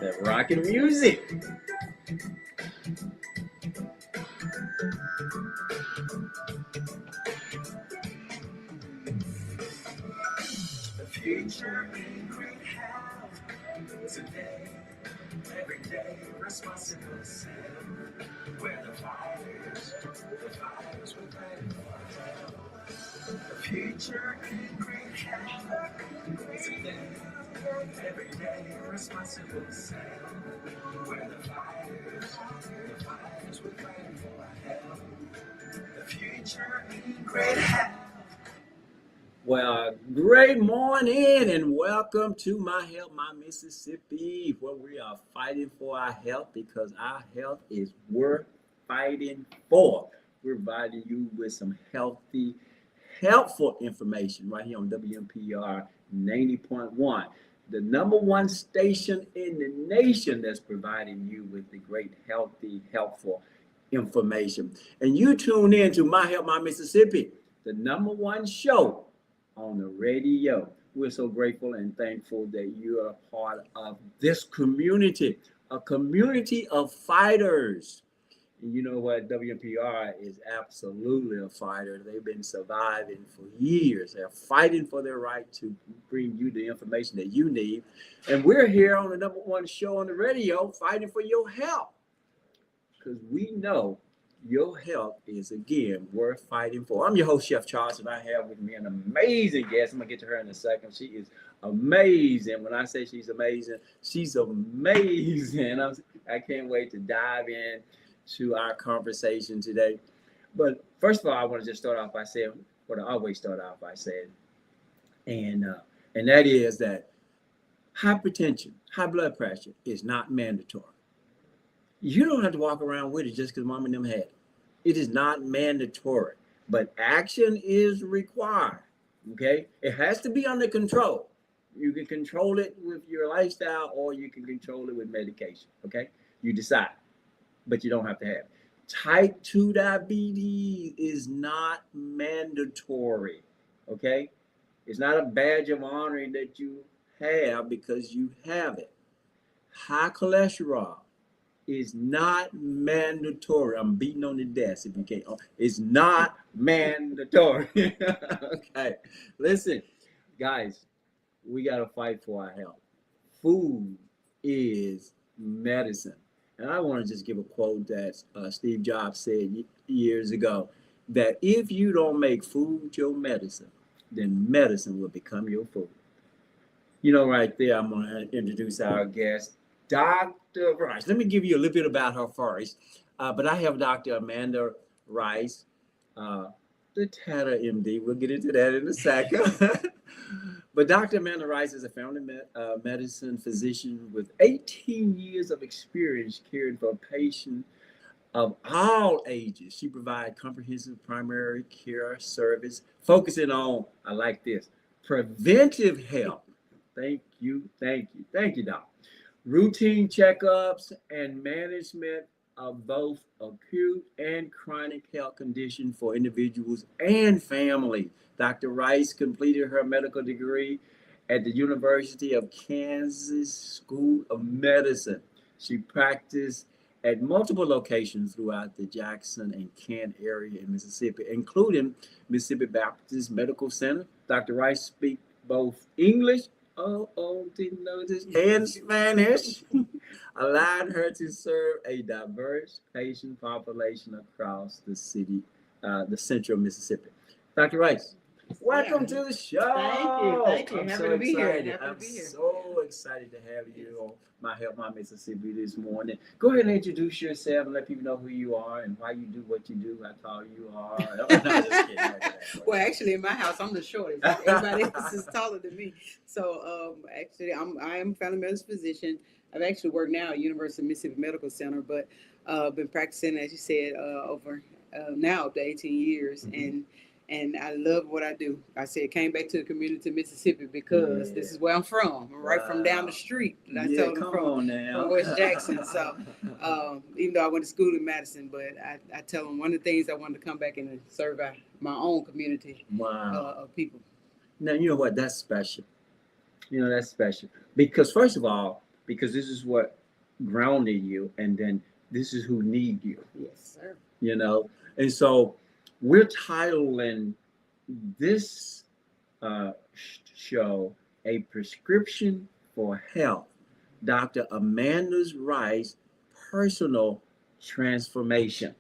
That rockin' music. The future in great health today. Every day, responsible self. Where the fighters will play for the future in great health today. Every day, responsible self. Where the fighters will play for health. The future in great health. Well, great morning and welcome to My Health, My Mississippi, where we are fighting for our health because our health is worth fighting for. We're providing you with some healthy, helpful information right here on WMPR 90.1, the number one station in the nation that's providing you with the great, healthy, helpful information. And you tune in to My Health, My Mississippi, the number one show on the radio. We're so grateful and thankful that you are a part of this community, a community of fighters. And you know what? WMPR is absolutely a fighter. They've been surviving for years. They're fighting for their right to bring you the information that you need. And we're here on the number one show on the radio fighting for your health because we know your health is, again, worth fighting for. I'm your host, Chef Charles, and I have with me an amazing guest. I'm going to get to her in a second. She is amazing. When I say she's amazing, she's amazing. I can't wait to dive in to our conversation today. But first of all, I want to just start off by saying what I always start off by saying, and that is that hypertension, high blood pressure is not mandatory. You don't have to walk around with it just because mom and them had it. It is not mandatory, but action is required, okay? It has to be under control. You can control it with your lifestyle or you can control it with medication, okay? You decide, but you don't have to have it. Type 2 diabetes is not mandatory, okay? It's not a badge of honor that you have because you have it. High cholesterol is not mandatory. I'm beating on the desk if you can't. It's not mandatory. Okay. Listen, guys, we got to fight for our health. Food is medicine. And I want to just give a quote that Steve Jobs said years ago, that if you don't make food your medicine, then medicine will become your food. You know, right there, I'm going to introduce our guest, Dr. Rice. Let me give you a little bit about her first. But I have Dr. Amanda Rice, the Tata MD. We'll get into that in a second. But Dr. Amanda Rice is a family medicine physician with 18 years of experience caring for patients of all ages. She provides comprehensive primary care service, focusing on, I like this, preventive health. Thank you, Doc. Routine checkups and management of both acute and chronic health conditions for individuals and families. Dr. Rice completed her medical degree at the University of Kansas School of Medicine. She practiced at multiple locations throughout the Jackson and Kent area in Mississippi, including Mississippi Baptist Medical Center. Dr. Rice speaks both English didn't know this, and Spanish, allowed her to serve a diverse patient population across the city, the central Mississippi. Dr. Rice, welcome to the show. Thank you. Happy to be here. I'm so excited to have you on My Health, My Mississippi this morning. Go ahead and introduce yourself and let people know who you are and why you do what you do, how tall you are. No, just kidding. Well, actually, in my house, I'm the shortest. Everybody else is taller than me. So, actually, I am a family medicine physician. I've actually worked now at University of Mississippi Medical Center, but been practicing, as you said, over now up to 18 years. Mm-hmm. And I love what I do. I said, came back to the community of Mississippi because this is where I'm from. I'm right from down the street. I told them from West Jackson. So even though I went to school in Madison, but I tell them one of the things I wanted to come back and serve my own community of people. Now, you know what? That's special. You know, that's special because first of all, because this is what grounded you, and then this is who need you. Yes, sir. You know, and so we're titling this show "A Prescription for Health." Dr. Amanda Rice personal transformation.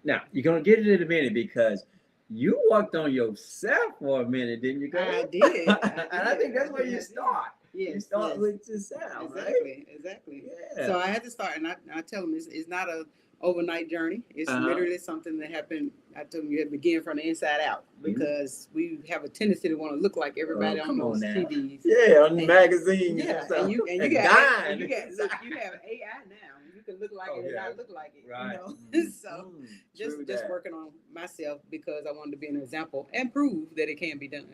Now, you're going to get it in a minute because you worked on yourself for a minute, didn't you, girl? I did. And I think that's where you start. Yes, You start yes. with yourself, right? Exactly, exactly. Yeah. So I had to start, and I tell them it's not a overnight journey. It's literally something that happened. I told them you had to begin from the inside out because we have a tendency to want to look like everybody on those TVs. Yeah, on the magazines. Yeah, and you and got dying. look, you have AI now. You can look like it and not look like it. Right. You know, so just working on myself because I wanted to be an example and prove that it can be done.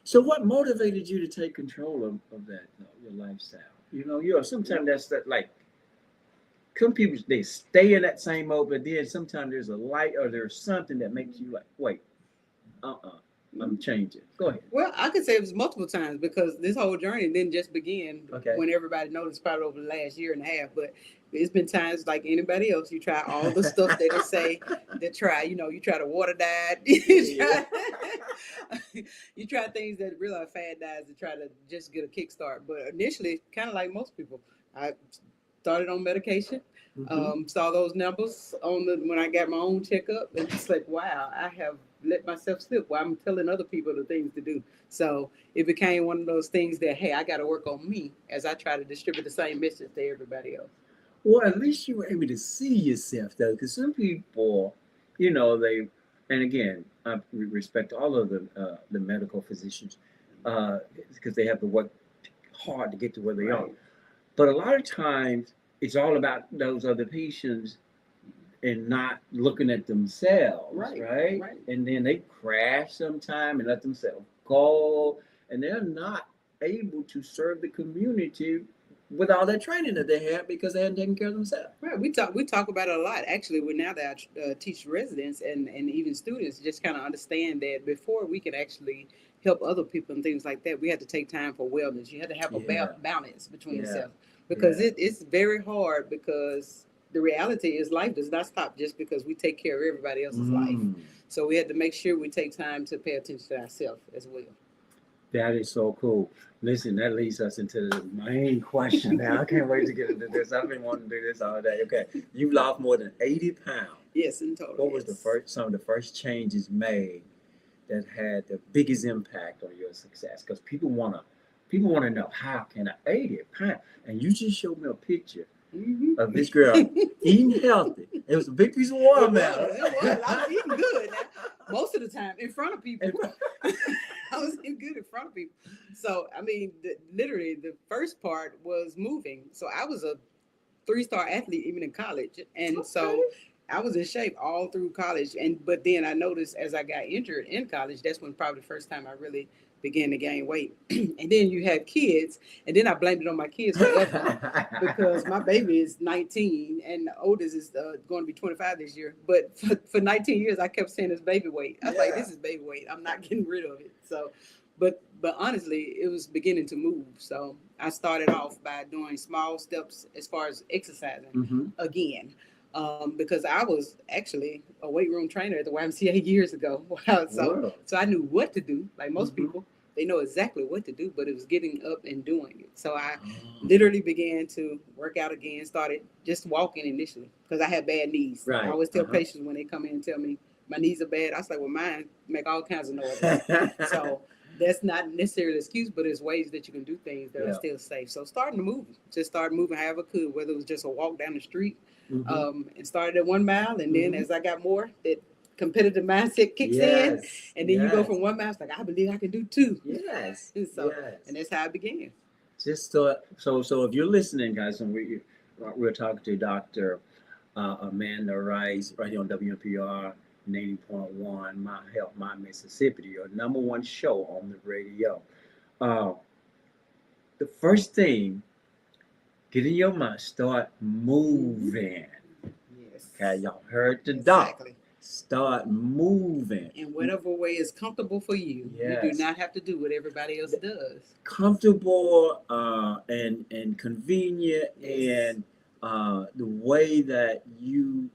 So what motivated you to take control of that, your lifestyle? You know, sometimes that's that like some people they stay in that same mode, but then sometimes there's a light or there's something that makes you like, wait, I'm changing. Go ahead. Well, I could say it was multiple times because this whole journey didn't just begin Okay. when everybody noticed probably over the last year and a half, but it's been times like anybody else. You try all the stuff that they say to try. You know, you try to water diet. You try things that really are fad diets to try to just get a kickstart. But initially, kind of like most people, I started on medication. Saw those numbers on when I got my own checkup, and it's like, wow, I have let myself slip while I'm telling other people the things to do. So it became one of those things that, hey, I got to work on me as I try to distribute the same message to everybody else. Well, at least you were able to see yourself though, because some people, and again, I respect all of the medical physicians, because they have to work hard to get to where they are. But a lot of times, it's all about those other patients and not looking at themselves, right? And then they crash sometime and let themselves go, and they're not able to serve the community with all that training that they had because they hadn't taken care of themselves. Right. We talk about it a lot. Actually, now that I teach residents and even students, just kind of understand that before we can actually help other people and things like that, we have to take time for wellness. You have to have a balance between yourself because it's very hard because the reality is life does not stop just because we take care of everybody else's life. So we had to make sure we take time to pay attention to ourselves as well. That is so cool. Listen, that leads us into the main question now. I can't wait to get into this. I've been wanting to do this all day. Okay, you've lost more than 80 pounds. Yes, in total. What was some of the first changes made that had the biggest impact on your success? Because people want to know, how can I 80 pounds? And you just showed me a picture of this girl eating healthy. It was a big piece of watermelon. I was eating good most of the time in front of people. I was eating good in front of people. So, I mean, literally the first part was moving. So I was a 3-star athlete even in college. And so I was in shape all through college. But then I noticed as I got injured in college, that's when probably the first time I really began to gain weight. And then you have kids, and then I blamed it on my kids forever because my baby is 19 and the oldest is going to be 25 this year. But for 19 years, I kept saying it's baby weight. I was like, this is baby weight. I'm not getting rid of it. So, but honestly, it was beginning to move. So I started off by doing small steps as far as exercising again. Because I was actually a weight room trainer at the YMCA years ago. So I knew what to do. Like most people, they know exactly what to do, but it was getting up and doing it. So I literally began to work out again, started just walking initially because I had bad knees. I always tell patients when they come in and tell me my knees are bad, I was like, well, mine make all kinds of noise. So that's not necessarily an excuse, but there's ways that you can do things that are still safe. So starting to move, just started moving however I could, whether it was just a walk down the street, and started at 1 mile. And then as I got more, that competitive mindset kicks in. And then you go from 1 mile, it's like, I believe I can do 2. And that's how I began. Just so if you're listening, guys, and we're talking to Dr. Amanda Rice right here on WNPR 90.1, My Health, My Mississippi, your number one show on the radio. The first thing, get in your mind, start moving. Okay, y'all heard the doctor. start moving in whatever way is comfortable for you. You do Yes. not have to do what everybody else does. comfortable and convenient Yes. and the way that you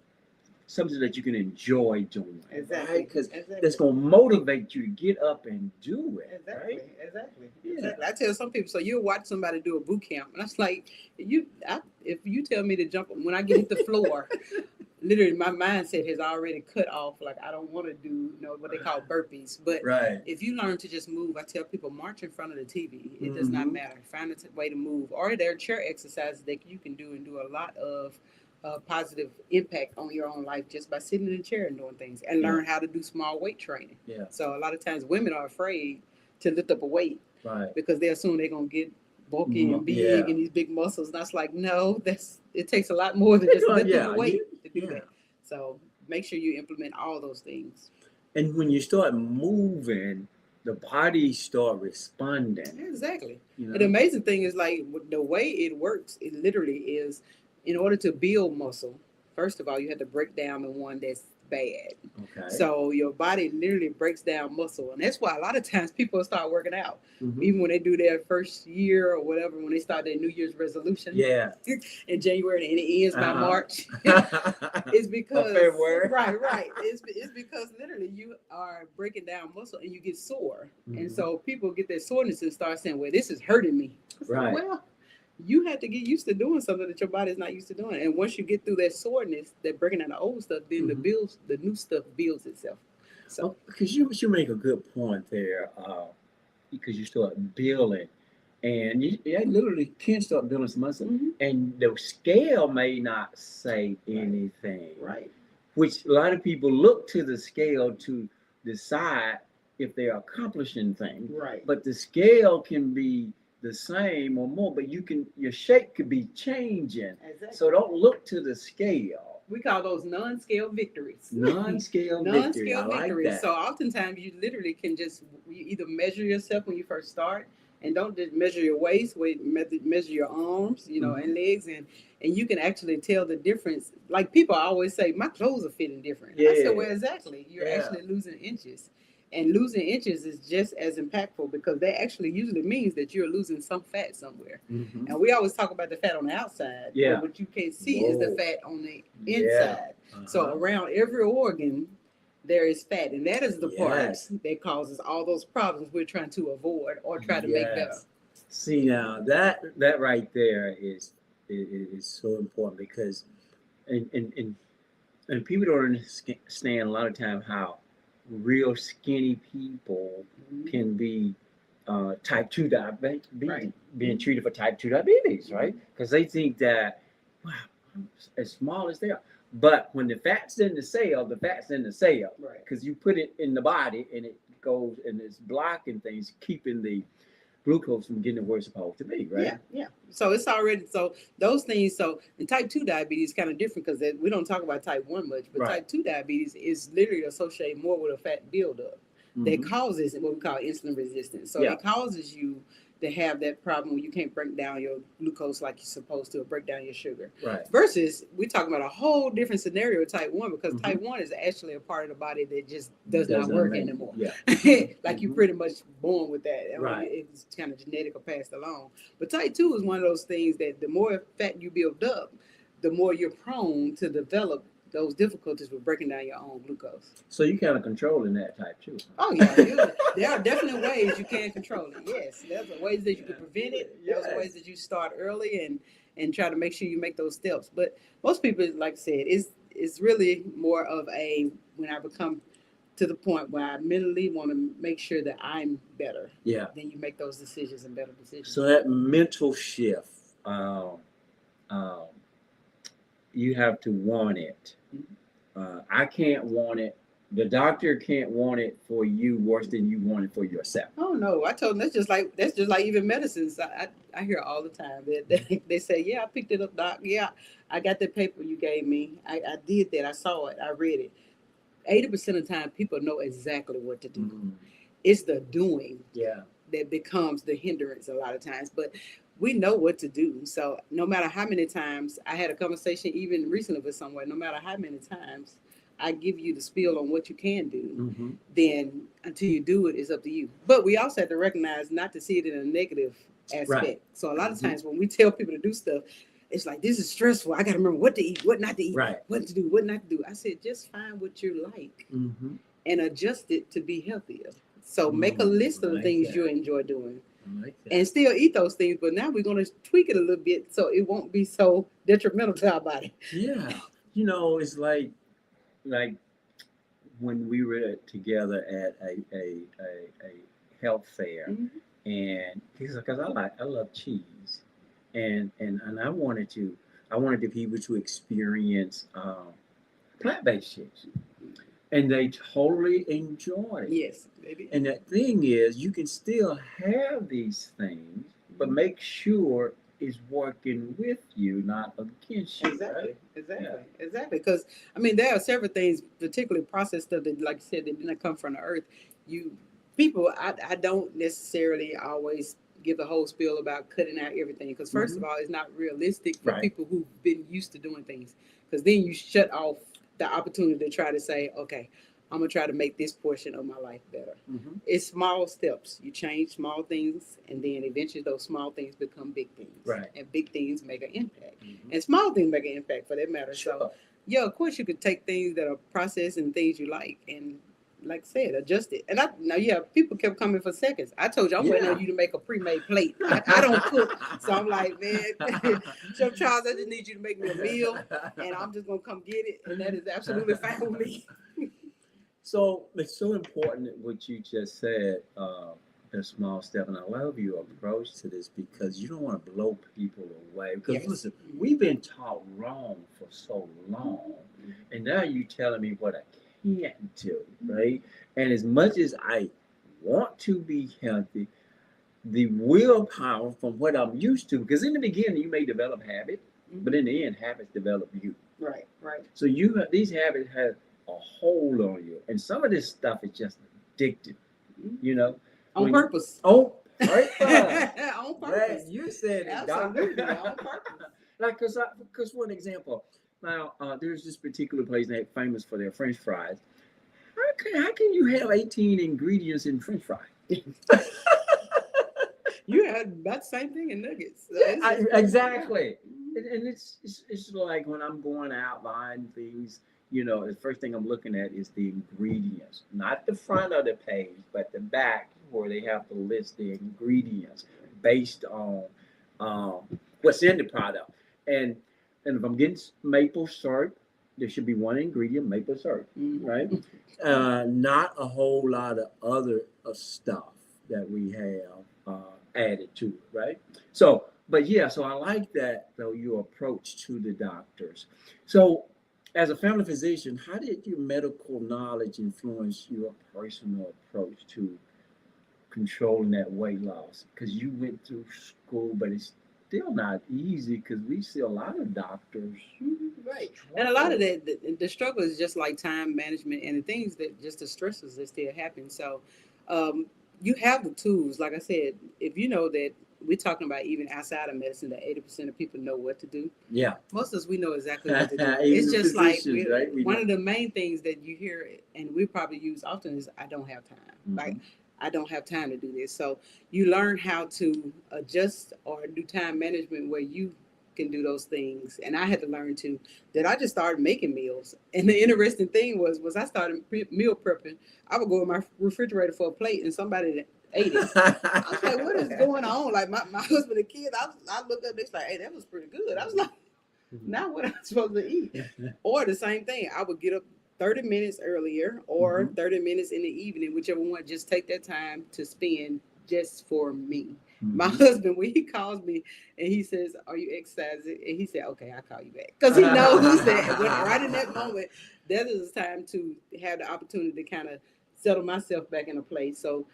something that you can enjoy doing, Exactly. right? Because Exactly. that's going to motivate you to get up and do it, Exactly, right? exactly, Yeah. exactly. I tell some people, so you'll watch somebody do a boot camp, and I was like, if you tell me to jump when I get hit the floor, literally my mindset has already cut off. Like I don't want to do, what they call burpees. But Right. if you learn to just move, I tell people march in front of the TV. It does not Mhm. matter. Find a way to move, or there are chair exercises that you can do and do a lot of. Positive impact on your own life just by sitting in a chair and doing things and learn how to do small weight training. Yeah. So a lot of times women are afraid to lift up a weight Right. because they assume they're gonna get bulky and big Yeah. and these big muscles. And I was like, no, it takes a lot more than just lifting Yeah, the weight to do yeah. that. So make sure you implement all those things. And when you start moving, the body start responding. Exactly. You And the know? amazing thing is like the way it works, it literally is in order to build muscle, first of all, you have to break down the one that's bad. Okay. So your body literally breaks down muscle. And that's why a lot of times people start working out. Mhm. Even when they do their first year or whatever, when they start their New Year's resolution Yeah. in January and it ends by Uh-huh. March, it's because February. right. It's because literally you are breaking down muscle and you get sore. And Mhm. so people get their soreness and start saying, well, this is hurting me. It's like, Right. well, you have to get used to doing something that your body's not used to doing. And once you get through that soreness, that breaking down the old stuff, then Mhm. the new stuff builds itself. So Because you make a good point there, because you start building, and you literally can start building some muscle, Mhm. and the scale may not say anything, right. which a lot of people look to the scale to decide if they're accomplishing things, Right. but the scale can be the same or more, but your shape could be changing. Exactly. So don't look to the scale. We call those non-scale victories. Non-scale victory. I like victories. that. So oftentimes you literally can you either measure yourself when you first start, and don't just measure your waist, measure your arms, Mhm. and legs, and you can actually tell the difference. Like people always say, my clothes are fitting different. I said, well, Yeah. exactly. You're Yeah. actually losing inches. And losing inches is just as impactful because that actually usually means that you're losing some fat somewhere. Mhm. And we always talk about the fat on the outside. Yeah. But what you can't see is the Whoa. fat on the Yeah. inside. So Uh-huh. around every organ, there is fat. And that is the Yes. part that causes all those problems we're trying to avoid or try to make better. See now that right there is so important because and people don't understand a lot of time how real skinny people Mhm. can be type 2 diabetes, Right. being treated for type 2 diabetes, right? Because they think that, wow, I'm as small as they are. But when the fat's in the cell, the fat's in the cell. Right. Because you put it in the body and it goes and it's blocking things, keeping the glucose from getting where it's supposed to be, right? Yeah. So it's already, so those things, so in type 2 diabetes is kind of different because we don't talk about type 1 much, but Right. type 2 diabetes is literally associated more with a fat buildup that Mhm. causes what we call insulin resistance. So Yeah. it causes you to have that problem where you can't break down your glucose like you're supposed to or break down your sugar. Right. Versus we're talking about a whole different scenario with type 1 because Mhm. type 1 is actually a part of the body that just does not work anymore. Yeah. Like you're Mhm. pretty much born with that. I mean, Right. it's kind of genetic or passed along. But type 2 is one of those things that the more fat you build up, the more you're prone to develop those difficulties with breaking down your own glucose. So you kind of controlling that type too. Oh yeah, there are definitely ways you can control it. Yes, there's ways that you can prevent it. There's Yes. ways that you start early and try to make sure you make those steps. But most people, like I said, it's really more of a when I become to the point where I mentally want to make sure that I'm better. Yeah. Then you make those decisions and better decisions. So that mental shift, um, you have to want it. I can't want it. The doctor can't want it for you worse than you want it for yourself. Oh no! I told them that's just like even medicines. I hear all the time that they say, yeah, I picked it up, doc. Yeah, I got that paper you gave me. I did that. I saw it. I read it. 80% of the time, people know exactly what to do. Mm-hmm. It's the doing Yeah. that becomes the hindrance a lot of times. But we know what to do. So no matter how many times I had a conversation, even recently with someone, no matter how many times I give you the spiel on what you can do, Mm-hmm. then until you do it, it's up to you. But we also have to recognize not to see it in a negative Right. aspect. So a lot of Mm-hmm. times when we tell people to do stuff, it's like, this is stressful. I got to remember what to eat, what not to eat, Right. what to do, what not to do. I said, just find what you like Mm-hmm. and adjust it to be healthier. So make a list of the Like things that. you enjoy doing I like that. and still eat those things. But now we're going to tweak it a little bit so it won't be so detrimental to our body. Yeah. It's like when we were together at a health fair, Mhm. and because I love cheese, and I wanted the people to experience plant-based cheese, and they totally enjoyed it. Yes, baby. And the thing is, you can still have these things, but make sure it's working with you, not against you. Exactly, Right? exactly, Yeah. exactly. Because I mean, there are several things, particularly processed stuff that, like you said, that didn't come from the earth. You people, I don't necessarily always give the whole spiel about cutting out everything because 1st of all, it's not realistic for Right. people who've been used to doing things. Because then you shut off the opportunity to try to say, okay, I'm gonna try to make this portion of my life better. Mm-hmm. It's small steps. You change small things, and then eventually those small things become big things. Right. And big things make an impact. Mm-hmm. And small things make an impact for that matter. Sure. So, yeah, of course, you could take things that are processed and things you like, and like I said, adjust it. And people kept coming for seconds. I told you, I'm waiting on you to make a pre-made plate. I don't cook, so I'm like, man, Chef Charles, I just need you to make me a meal, and I'm just gonna come get it, and that is absolutely fine with me. So it's so important what you just said, the small step, and I love your approach to this because you don't want to blow people away. Because Yes. listen, we've been taught wrong for so long, and now you telling me what I can't do, right? And as much as I want to be healthy, the willpower from what I'm used to, because in the beginning you may develop habit, but in the end, habits develop you. Right. So these habits have a hold on you, and some of this stuff is just addictive. On purpose. On purpose. On purpose. Right, you said it, Absolutely, Doc. on purpose. Like, because for an example, now there's this particular place that's famous for their French fries. How can you have 18 ingredients in French fries? You had about the same thing in nuggets. So Exactly. And it's like when I'm going out buying things, the first thing I'm looking at is the ingredients, not the front of the page, but the back where they have to list the ingredients based on what's in the product. And if I'm getting maple syrup, there should be one ingredient, maple syrup, right? Not a whole lot of other stuff that we have added to it, right? So I like that, though, your approach to the doctors. So as a family physician, how did your medical knowledge influence your personal approach to controlling that weight loss? Because you went through school, but it's still not easy because we see a lot of doctors. Right. And a lot of the struggle is just like time management and the things that just the stresses that still happen. So you have the tools. Like I said, if you know that we're talking about even outside of medicine, that 80% of people know what to do. Yeah. Most of us, we know exactly what to do. Even It's the just like physicians, right? one of the main things that you hear, and we probably use often, is I don't have time. Like, I don't have time to do this. So you learn how to adjust or do time management where you can do those things. And I had to learn that I just started making meals. And the interesting thing was I started meal prepping. I would go in my refrigerator for a plate and somebody ate it. I was like, what is going on? Like my husband and kids, I look up, it's like, hey, that was pretty good. I was like, now what am I supposed to eat? Or the same thing, I would get up 30 minutes earlier or 30 minutes in the evening, whichever one, just take that time to spend just for me. My husband, when he calls me and he says, are you exercising? And he said, okay, I'll call you back. Because he knows that right in that moment, that is time to have the opportunity to kind of settle myself back in a place. So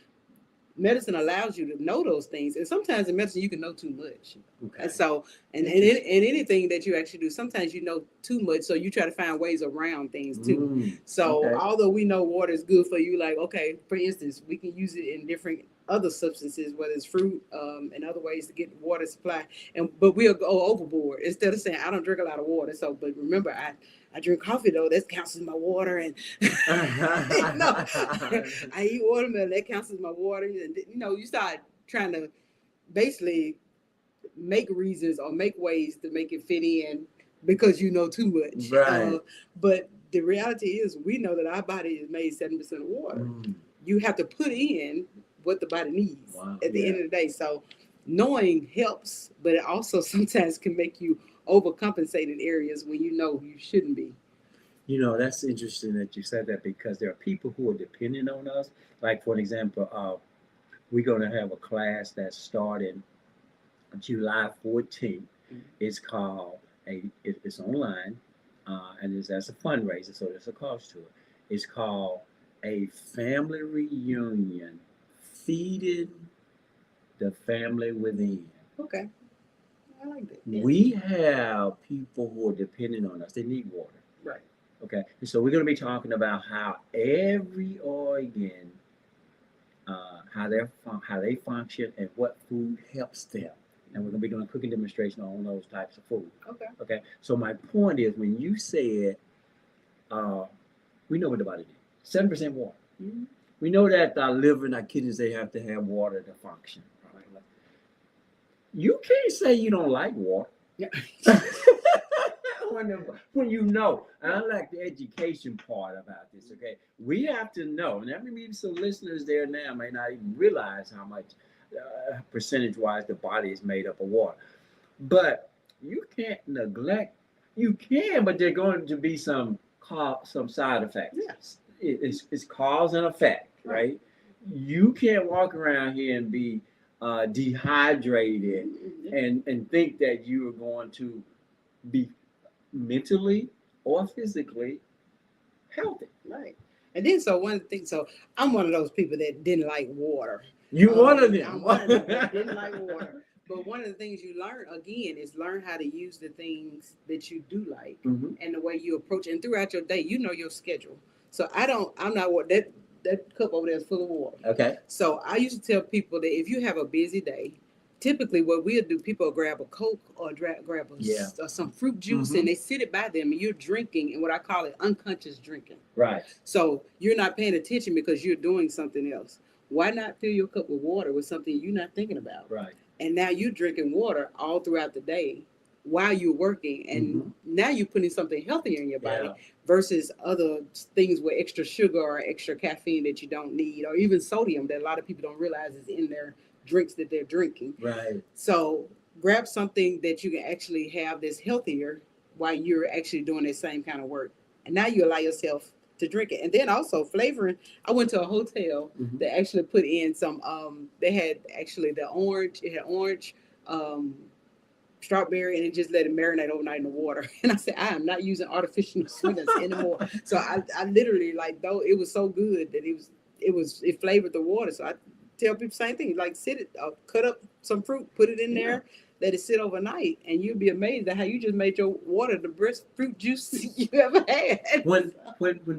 medicine allows you to know those things. And sometimes in medicine, you can know too much. Okay. And so, and anything that you actually do, sometimes you know too much. So you try to find ways around things too. So although we know water is good for you, like, okay, for instance, we can use it in different other substances, whether it's fruit and other ways to get water supply. But we'll go overboard instead of saying I don't drink a lot of water. So, but remember, I drink coffee though. That counts as my water, and no, I eat watermelon. That counts as my water. And you start trying to basically make reasons or make ways to make it fit in because you know too much. Right. But the reality is, we know that our body is made 7% of water. You have to put in what the body needs at the end of the day. So knowing helps, but it also sometimes can make you overcompensate in areas where you know you shouldn't be. That's interesting that you said that, because there are people who are dependent on us. Like, for an example, we're going to have a class that's starting July 14th. It's called it's online, and that's a fundraiser, so there's a cost to it. It's called A Family Reunion, Feeding the Family Within. Okay, I like that. Yeah. We have people who are dependent on us. They need water. Right. Okay, and so we're going to be talking about how every organ, how they function, and what food helps them. And we're going to be doing a cooking demonstration on those types of food. Okay. Okay. So my point is, when you said, we know what the body needs, 7% water. Mm-hmm. We know that our liver and our kidneys, they have to have water to function. Right? You can't say you don't like water. Yeah. when you know. And I like the education part about this. Okay. We have to know, and that may be some listeners there now may not even realize how much percentage-wise the body is made up of water. But you can't neglect. You can, but there are going to be some side effects. Yes. It's cause and effect, right? You can't walk around here and be dehydrated and think that you are going to be mentally or physically healthy. Right. And then I'm one of those people that didn't like water. You one of them. I'm one of them that didn't like water. But one of the things you learn again is learn how to use the things that you do like, and the way you approach it. And throughout your day, you know your schedule. So I'm not what that cup over there is full of water. Okay. So I used to tell people that if you have a busy day, typically what we'll do, people will grab a Coke or grab or some fruit juice, and they sit it by them, and you're drinking, and what I call it unconscious drinking. Right. So you're not paying attention because you're doing something else. Why not fill your cup with water with something you're not thinking about? Right. And now you're drinking water all throughout the day while you're working, and now you're putting something healthier in your body versus other things with extra sugar or extra caffeine that you don't need, or even sodium that a lot of people don't realize is in their drinks that they're drinking. Right. So grab something that you can actually have that's healthier while you're actually doing the same kind of work. And now you allow yourself to drink it. And then also flavoring. I went to a hotel that actually put in some, they had actually it had orange, strawberry, and it just let it marinate overnight in the water. And I said, I am not using artificial sweeteners anymore. So I literally, though it was so good that it flavored the water. So I tell people same thing, cut up some fruit, put it in there, let it sit overnight, and you'll be amazed at how you just made your water the best fruit juice you ever had. When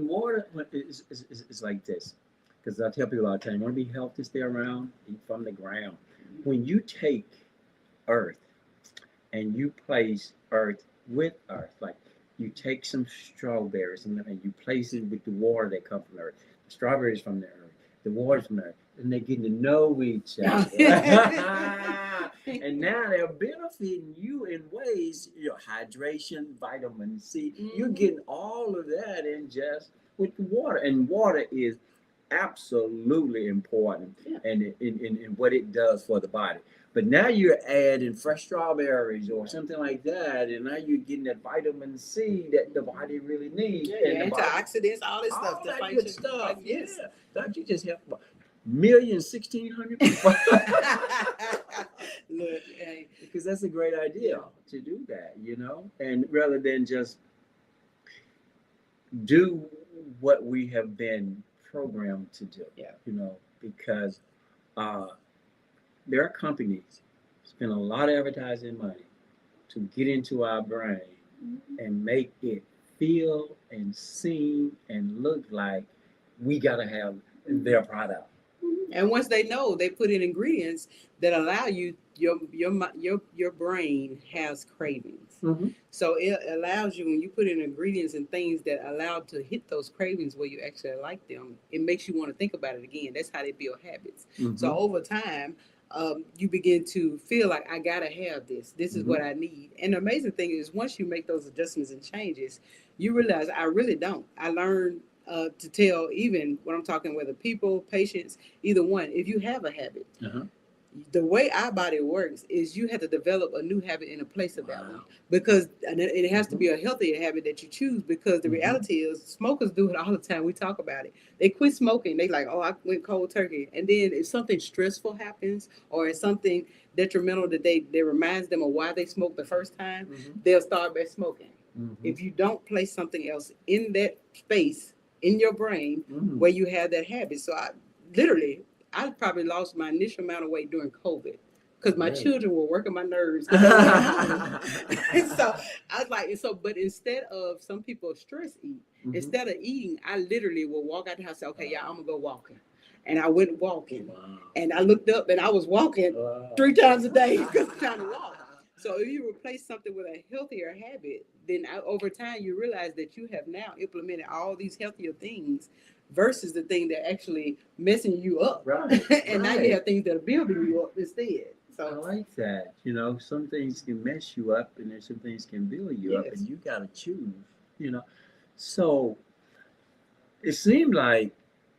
water is like this, because I tell people all the time, you want to be healthy, stay around, eat from the ground. When you take earth and you place earth with earth, like you take some strawberries and you place it with the water that comes from earth. The strawberries from the earth, the water's from the earth, and they're getting to know each other. And now they're benefiting you in ways, hydration, vitamin C. You're getting all of that in just with the water. And water is absolutely important in what it does for the body. But now you're adding fresh strawberries or something like that, and now you're getting that vitamin C that the body really needs. Yeah, antioxidants, all this stuff. All that good stuff. Yes. Don't you just have 1,600,000 people? Look, hey. Because that's a great idea to do that, and rather than just do what we have been programmed to do, because there are companies spend a lot of advertising money to get into our brain and make it feel and seem and look like we got to have their product. And once they know, they put in ingredients that allow you your brain has cravings. Mm-hmm. So it allows you when you put in ingredients and things that allow to hit those cravings where you actually like them. It makes you want to think about it again. That's how they build habits. Mm-hmm. So over time, you begin to feel like I gotta have this. This is what I need. And the amazing thing is, once you make those adjustments and changes, you realize I really don't. I learned to tell even when I'm talking whether people, patients, either one. If you have a habit, the way our body works is you have to develop a new habit in a place of that one, because and it has to be a healthier habit that you choose, because the reality is smokers do it all the time. We talk about it. They quit smoking. They like, oh, I went cold turkey. And then if something stressful happens or it's something detrimental that they reminds them of why they smoked the first time, they'll start back smoking. If you don't place something else in that space in your brain where you have that habit. So I probably lost my initial amount of weight during COVID because my children were working my nerves. And so I was like, but instead of some people stress eat, instead of eating, I literally will walk out the house and say, okay, y'all, I'm gonna go walking. And I went walking. And I looked up and I was walking 3 times a day because I'm trying to walk. So if you replace something with a healthier habit, then over time you realize that you have now implemented all these healthier things versus the thing that actually messing you up. And now you have things that are building you up instead. So I like that. You know, some things can mess you up and then some things can build you up, and you got to choose, you know. So it seemed like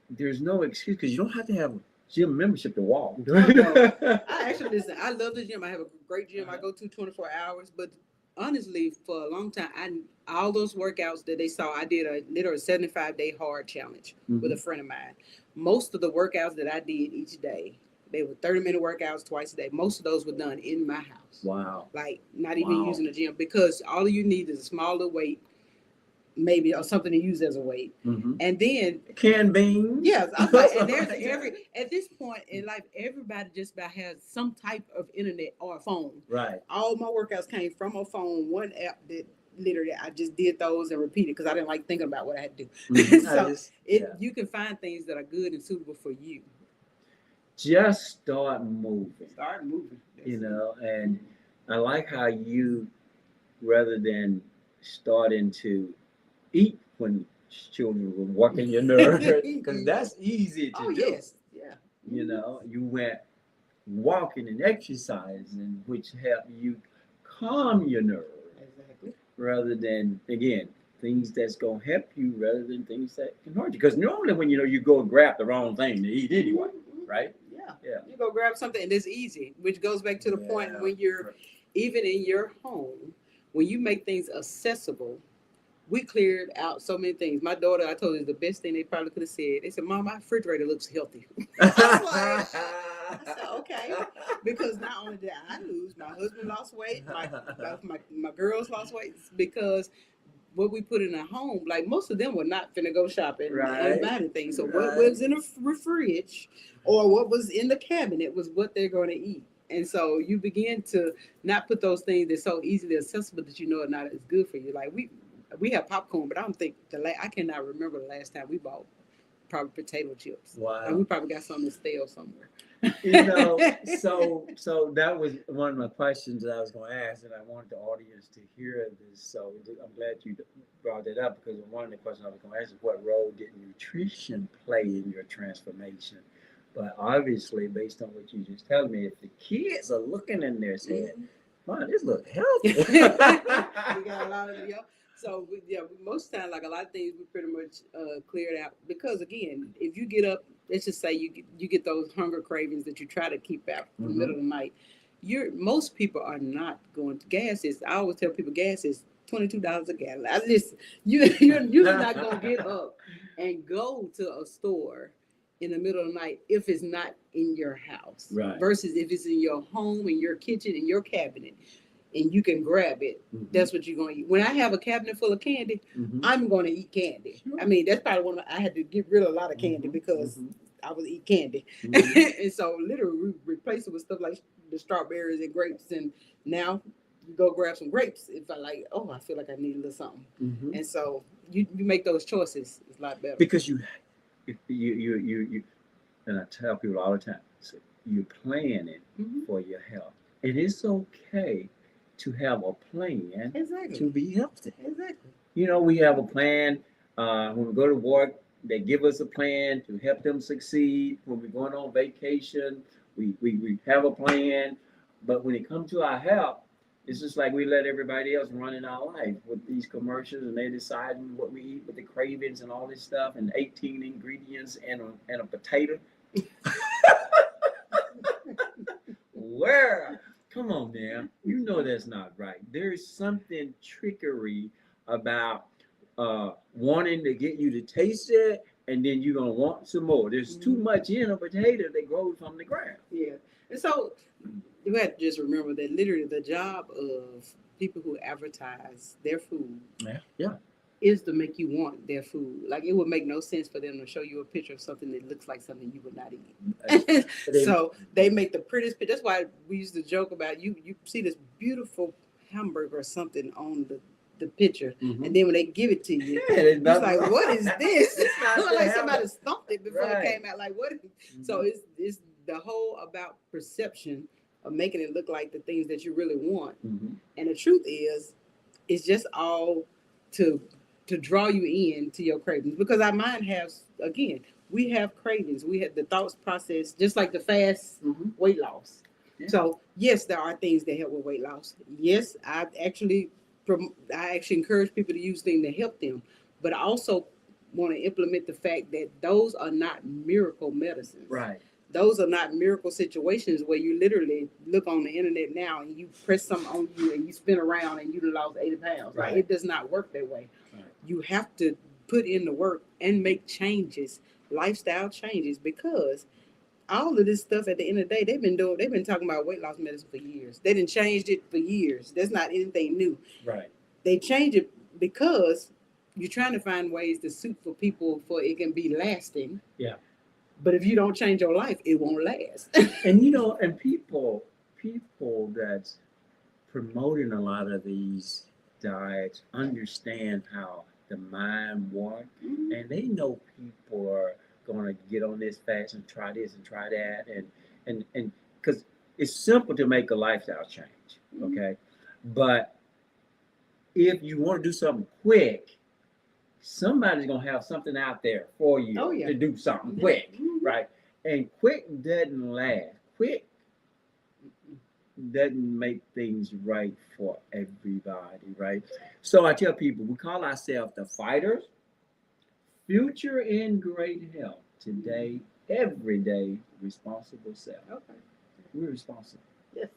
there's no excuse because you don't have to have a gym membership to walk. I actually listen. I love the gym. I have a great gym. I go to 24 hours. But honestly, for a long time, all those workouts that they saw, I did a literal 75-day hard challenge with a friend of mine. Most of the workouts that I did each day, they were 30-minute workouts twice a day. Most of those were done in my house. Wow. Like not even using a gym, because all you need is a smaller weight, maybe, or something to use as a weight. And then canned beans. Yes, I'm like, and there's at this point in life, everybody just about has some type of internet or a phone. Right. All my workouts came from a phone, one app that literally I just did those and repeated because I didn't like thinking about what I had to do. So you can find things that are good and suitable for you. Just start moving. Start moving. You know, and I like how you, rather than starting to eat when children were working your nerves, because that's easy to do. Yes. Yeah. You know, you went walking and exercising, which helped you calm your nerves. Exactly. Rather than, again, things that's going to help you rather than things that can hurt you. Because normally when, you go and grab the wrong thing to eat anyway, right? Yeah. You go grab something and it's easy, which goes back to the point when you're, even in your home, when you make things accessible. We cleared out so many things. My daughter, I told her, the best thing they probably could have said. They said, Mom, my refrigerator looks healthy. I said, okay. Because not only did I lose, my husband lost weight, my girls lost weight, because what we put in our home, like most of them were not finna go shopping and buying things. So what was in the fridge or what was in the cabinet was what they're going to eat. And so you begin to not put those things that's so easily accessible that you know are not as good for you. Like we have popcorn, but I don't think I cannot remember the last time we bought probably potato chips. Wow. And we probably got something stale somewhere. So that was one of my questions that I was going to ask, and I wanted the audience to hear this. So I'm glad you brought that up, because one of the questions I was going to ask is, what role did nutrition play in your transformation? But obviously, based on what you just told me, if the kids are looking in there saying, "Man, this looks healthy," we got a lot of So most times, like a lot of things, we pretty much cleared out, because again, if you get up, let's just say you get those hunger cravings that you try to keep out in the middle of the night. Most people are not going to gas. I always tell people gas is $22 a gallon. Listen, you're not gonna get up and go to a store in the middle of the night if it's not in your house, versus if it's in your home, in your kitchen, in your cabinet, and you can grab it. That's what you're going to eat. When I have a cabinet full of candy, I'm going to eat candy. Sure. I mean, that's probably I had to get rid of a lot of candy because I was eating candy. And so literally we replace it with stuff like the strawberries and grapes. And now you go grab some grapes if I I feel like I need a little something. And so you make those choices. It's a lot better. Because And I tell people all the time, so you're planning for your health. And it's okay to have a plan Exactly. to be healthy. Exactly. You know, we have a plan. When we go to work, they give us a plan to help them succeed. When we're going on vacation, we have a plan. But when it comes to our health, it's just like we let everybody else run in our life with these commercials, and they decide what we eat with the cravings and all this stuff, and 18 ingredients and a potato. Where? Come on now. You know that's not right. There's something trickery about wanting to get you to taste it, and then you're gonna want some more. There's too much in a potato that grows from the ground. Yeah. And so you have to just remember that literally the job of people who advertise their food Yeah. is to make you want their food. Like, it would make no sense for them to show you a picture of something that looks like something you would not eat. So they make the prettiest picture. That's why we used to joke about you see this beautiful hamburger or something on the picture, and then when they give it to you, it's like, what is this? It looked like somebody stumped it before it came out. Like, what? So it's the whole about perception of making it look like the things that you really want. And the truth is, it's just all to draw you in to your cravings, because our mind has, again, we have cravings. We have the thoughts process, just like the fast weight loss. Yeah. So yes, there are things that help with weight loss. Yes, I actually encourage people to use things to help them, but I also want to implement the fact that those are not miracle medicines. Right. Those are not miracle situations where you literally look on the internet now and you press something on you and you spin around and you lost 80 pounds. Right. Like, it does not work that way. Right. You have to put in the work and make changes, lifestyle changes, because all of this stuff at the end of the day, they've been talking about weight loss medicine for years. They done changed it for years. That's not anything new. Right. They changed it because you're trying to find ways to suit for people for it can be lasting. Yeah. But if you don't change your life, it won't last. And and people that's promoting a lot of these diets understand how the mind works, and they know people are going to get on this fast and try this and try that, and because it's simple to make a lifestyle change, okay? But if you want to do something quick, somebody's going to have something out there for you to do something quick, right? And quick doesn't last. Quick doesn't make things right for everybody, right? So I tell people, we call ourselves the fighters, future in great health, today, every day, responsible self. Okay. We're responsible. Yes.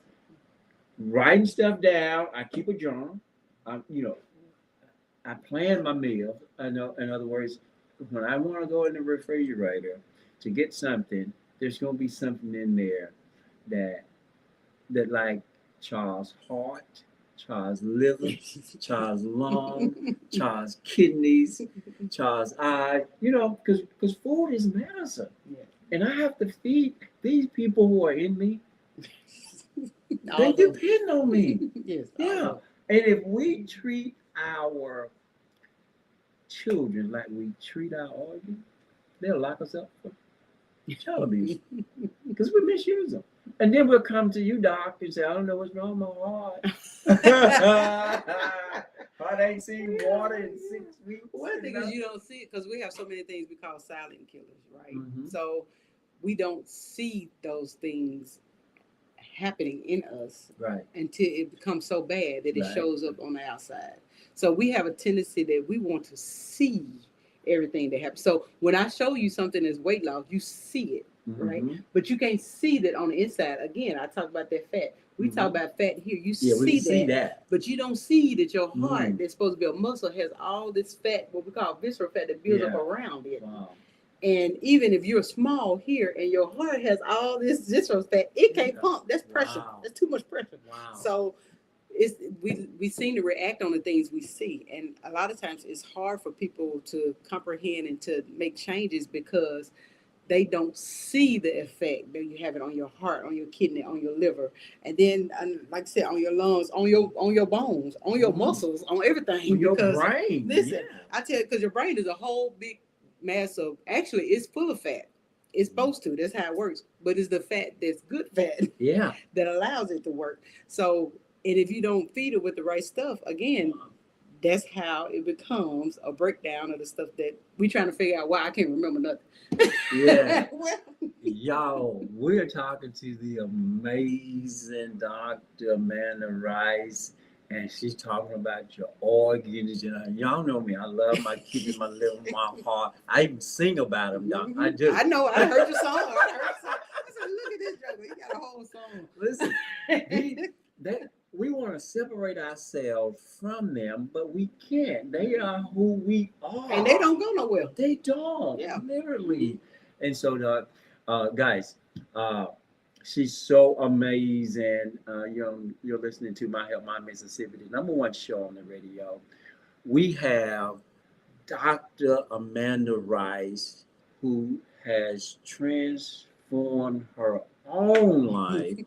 Writing stuff down. I keep a journal. I plan my meal. I know, in other words, when I want to go in the refrigerator to get something, there's going to be something in there that like Charles' heart, Charles' liver, Charles' lung, Charles' kidneys, Charles' eyes, because food is medicine. Yeah. And I have to feed these people who are in me. They depend on me. Yes. Yeah. And if we treat our children like we treat our organs, they'll lock us up for child abuse because we misuse them. And then we'll come to you, doc, and say, I don't know what's wrong with my heart. Heart ain't seen water in 6 weeks. One thing is you don't see it because we have so many things we call silent killers, right? So we don't see those things happening in us until it becomes so bad that it shows up on the outside. So we have a tendency that we want to see everything that happens. So when I show you something as weight loss, you see it, right? But you can't see that on the inside. Again, I talk about that fat. We talk about fat here. You see that, but you don't see that your heart, that's supposed to be a muscle, has all this fat, what we call visceral fat, that builds up around it. Wow. And even if you're small here and your heart has all this visceral fat, it can't pump. That's pressure. Wow. That's too much pressure. Wow. So we seem to react on the things we see. And a lot of times it's hard for people to comprehend and to make changes because they don't see the effect that you have it on your heart, on your kidney, on your liver, and then, like I said, on your lungs, on your bones, on your muscles, on everything. On your brain. Listen, I tell you, because your brain is a whole big mass of, actually, it's full of fat. It's supposed to. That's how it works. But it's the fat that's good fat Yeah. that allows it to work. So, and if you don't feed it with the right stuff, again, that's how it becomes a breakdown of the stuff that we trying to figure out why I can't remember nothing. Yeah. Well, Y'all, we're talking to the amazing Dr. Amanda Rice, and she's talking about your organs. And y'all know me, I love my keeping my liver, my heart. I even sing about them, y'all. I do. I know. I heard your song. I heard your song. I said, look at this joker. He got a whole song. Listen, we want to separate ourselves from them, but we can't. They are who we are. And they don't go nowhere. They don't. Yeah. Literally. And so, guys, she's so amazing. You're listening to My Help My Mississippi, the #1 show on the radio. We have Dr. Amanda Rice, who has transformed her own life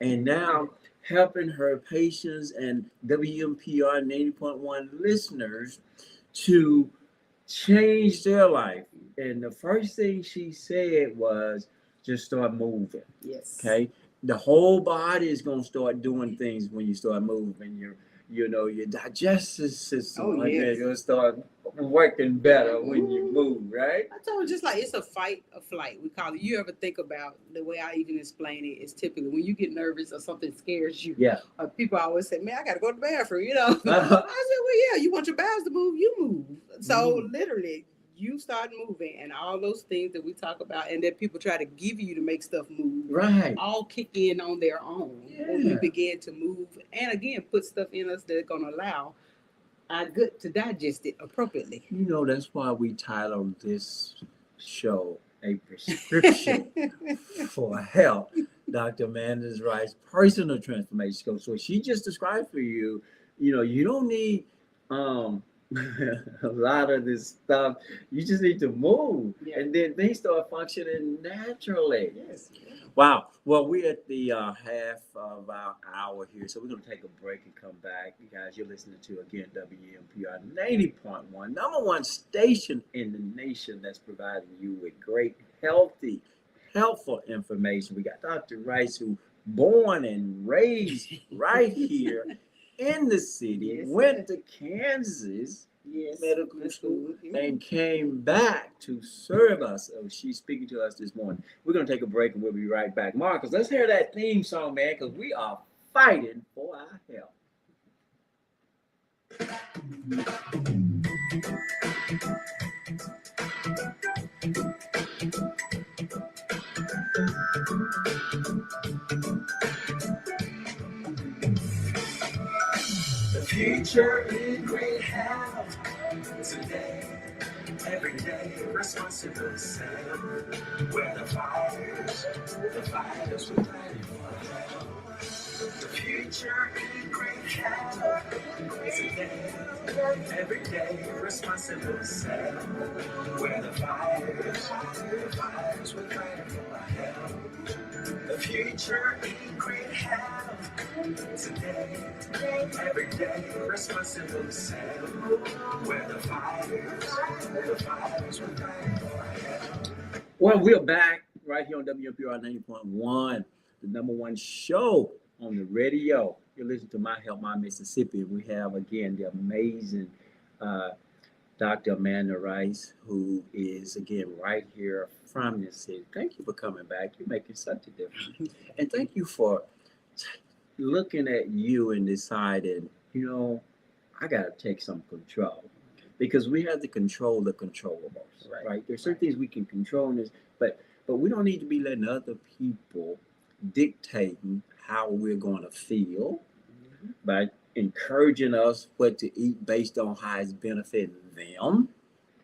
and now helping her patients and WMPR 90.1 listeners to change their life. And the first thing she said was just start moving. Yes. Okay. The whole body is going to start doing things when you start moving. Your digestive system is going to start working better when you move, right? I told you, just like it's a fight or flight, we call it. You ever think about the way I even explain it is typically when you get nervous or something scares you. Yeah. People always say, man, I got to go to the bathroom, I said, well, yeah, you want your bowels to move, you move. So literally, you start moving, and all those things that we talk about and that people try to give you to make stuff move, right, all kick in on their own when we begin to move. And again, put stuff in us that's going to allow our gut to digest it appropriately. That's why we titled this show A Prescription for Health. Dr. Amanda Rice Personal Transformation Coach. So she just described for you, you don't need a lot of this stuff. You just need to move, and then things start functioning naturally. Yes. Wow. Well, we're at the half of our hour here, so we're going to take a break and come back. You guys, you're listening to, again, WMPR 90.1, #1 station in the nation that's providing you with great, helpful information. We got Dr. Rice, who born and raised right here in the city, went to Kansas Medical School, and came back to serve us. So she's speaking to us this morning. We're going to take a break and we'll be right back. Marcus, let's hear that theme song, man, because we are fighting for our health. The future in great health today, every day, responsible self. Where the fighters were ready for help. The future in great health today, every day, responsible self. Where the fighters were ready for help. The future in great health today, every day, responsible self. Where the fighters were ready for help. Well, we're back right here on WMPR 90.1, the #1 show on the radio. You're listening to My Help My Mississippi. We have, again, the amazing Dr. Amanda Rice, who is, again, right here from this city. Thank you for coming back. You're making such a difference. And thank you for looking at you and deciding, I got to take some control. Because we have to control the controllables, right? There's certain things we can control in this, but we don't need to be letting other people dictating how we're going to feel by encouraging us what to eat based on how it's benefiting them,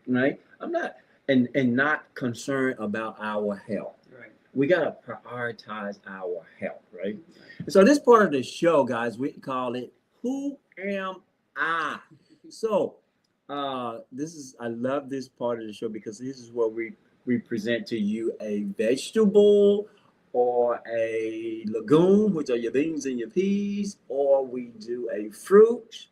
right? I'm not, and not concerned about our health. Right. We got to prioritize our health, right? So this part of the show, guys, we call it Who Am I? So I love this part of the show because this is where we present to you a vegetable or a legume, which are your beans and your peas, or we do a fruit,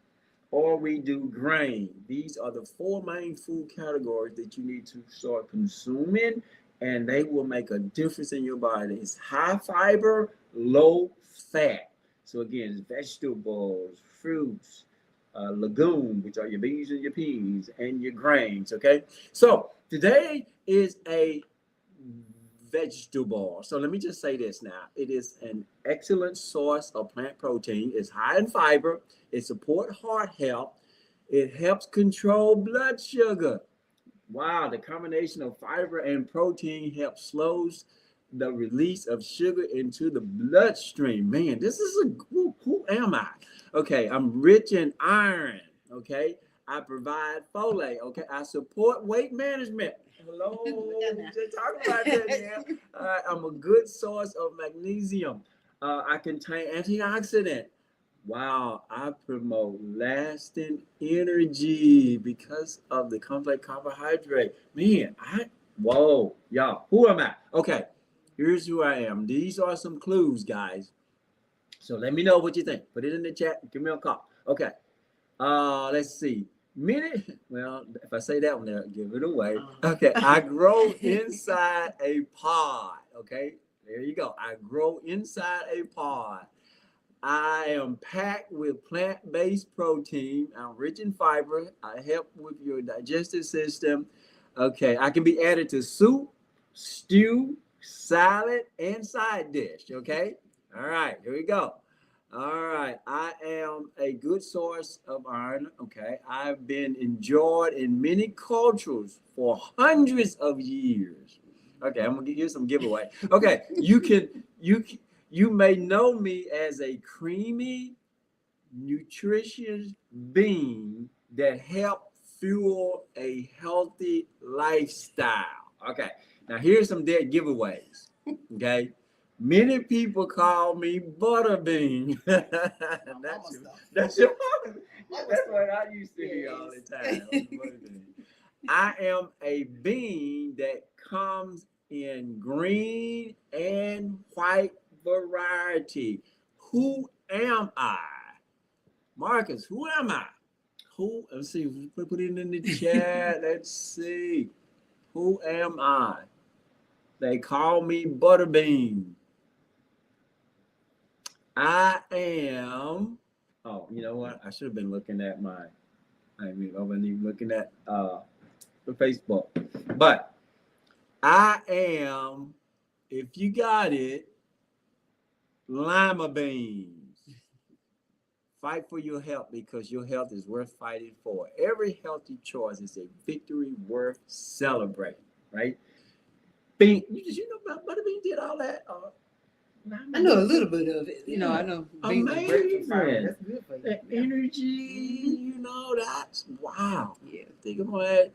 or we do grain. These are the 4 main food categories that you need to start consuming and they will make a difference in your body. It's high fiber, low fat. So again, it's vegetables, fruits, legume, which are your beans and your peas, and your grains. Okay. So today is a vegetable. So let me just say this now. It is an excellent source of plant protein. It's high in fiber. It supports heart health. It helps control blood sugar. Wow, the combination of fiber and protein helps slows the release of sugar into the bloodstream. Man, this is who am I? Okay, I'm rich in iron. Okay, I provide folate. Okay, I support weight management. Hello, just talk about that now. I'm a good source of magnesium. I contain antioxidant. Wow, I promote lasting energy because of the complex carbohydrate. Man, whoa, y'all, who am I? Okay, here's who I am. These are some clues, guys. So let me know what you think. Put it in the chat. Give me a call. Okay. Let's see. Well, if I say that one, they'll give it away. Okay. I grow inside a pod. Okay. There you go. I grow inside a pod. I am packed with plant-based protein. I'm rich in fiber. I help with your digestive system. Okay, I can be added to soup, stew, salad, and side dish. Okay, all right, here we go. All right, I am a good source of iron. Okay, I've been enjoyed in many cultures for hundreds of years. Okay, I'm gonna give you some giveaway. Okay, you may know me as a creamy, nutritious being that help fuel a healthy lifestyle. Okay, now here's some dead giveaways. Okay, many people call me Butterbean. That's what I used to hear all the time. I am a bean that comes in green and white variety. Who am I? Marcus, who am I? Let's see, put it in the chat. Let's see. Who am I? They call me Butterbean. I am, oh, you know what? I should have been looking at I wasn't even looking at the Facebook. But I am, if you got it, lima beans. Fight for your health because your health is worth fighting for. Every healthy choice is a victory worth celebrating, right? Bean, you know about Butterbean did all that? I know a little bit of it. You know, I know. Amazing. That's good for you. That energy, you know, that's wow. Yeah. Think about that.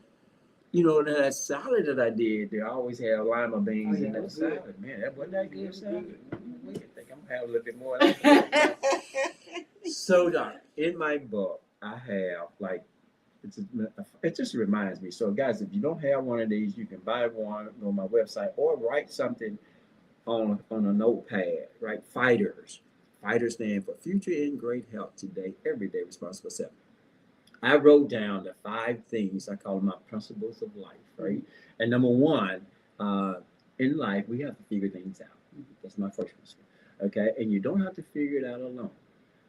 You know, that salad that I did, they always have lima beans in that salad. Man, that wasn't that good salad. I think I'm gonna have a little bit more of that. So, in my book, I have like it just reminds me. So, guys, if you don't have one of these, you can buy one on my website or write something on a notepad. Right? Fighters. Fighters stand for Future in Great Health Today, Everyday Responsible Self. I wrote down the 5 things I call my principles of life, right? And number 1, in life, we have to figure things out. That's my first principle. Okay, and you don't have to figure it out alone.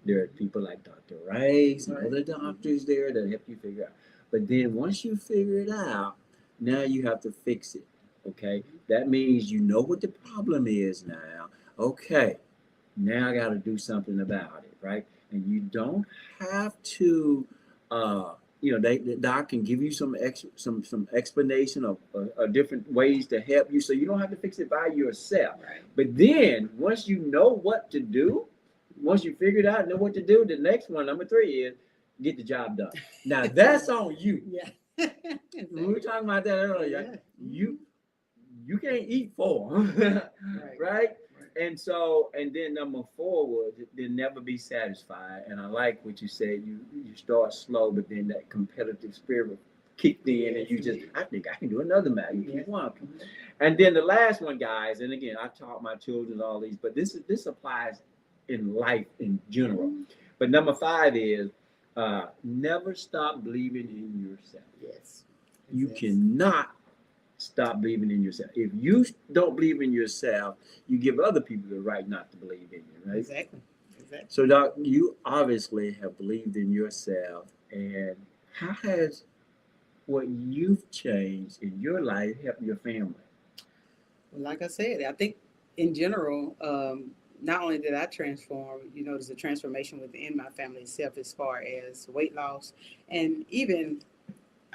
There are people like Dr. Rice and other doctors there that help you figure out. But then once you figure it out, now you have to fix it. Okay, that means you know what the problem is now. Okay, now I got to do something about it, right? And you don't have to. The doc can give you some explanation of different ways to help you, so you don't have to fix it by yourself. Right. But then once you know what to do, once you figure it out and know what to do, the next one, number 3, is get the job done. Now that's on you. Yeah. We were talking about that earlier. Yeah. You can't eat 4, right? And then number 4 was then never be satisfied. And I like what you said. You start slow, but then that competitive spirit kicked in, and you just, I think I can do another mile. You keep walking. And then the last one, guys, and again, I taught my children all these, but this applies in life in general. But number 5 is never stop believing in yourself. Yes. You cannot stop stop believing in yourself. If you don't believe in yourself, you give other people the right not to believe in you, right? Exactly. Exactly. So, Doc, you obviously have believed in yourself, and how has what you've changed in your life helped your family? Like I said, I think in general, not only did I transform, there's a transformation within my family itself as far as weight loss. And even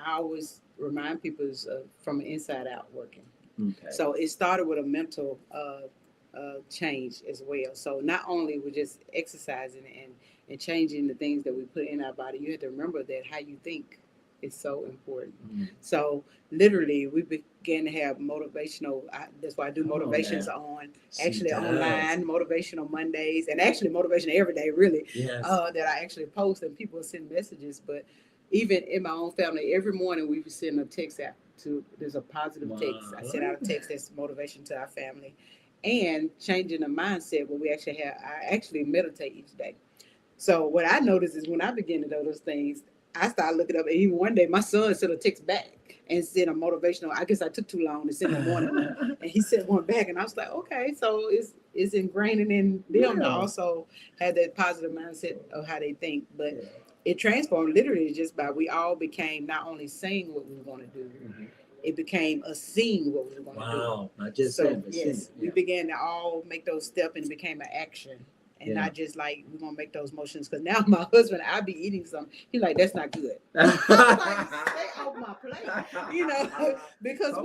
I always remind people from the inside out working. Okay. So it started with a mental change as well. So not only with just exercising and changing the things that we put in our body, you have to remember that how you think is so important. Mm. So literally, we began to have motivational. That's why I do motivations on She does. online, motivational Mondays, and actually motivation every day, really. Yes. That I actually post and people send messages. But even in my own family, every morning we would send a text out there's a positive text. I send out a text that's motivation to our family, and changing the mindset where I actually meditate each day. So what I noticed is when I begin to do those things, I started looking up, and even one day my son sent a text back and sent a motivational. I guess I took too long to send the morning one, and he sent one back, and I was like, okay, so it's ingrained in them to also have that positive mindset of how they think. But it transformed literally just by we all became not only saying what we were going to do, it became a seeing what we were going to do. Wow, not just So saying, but yes, seeing. we began to all make those steps, and it became an action. And Yeah. not just like we're gonna make those motions. Because now my husband, I be eating something. He's like, "That's not good." I'm like, "Stay off my plate," because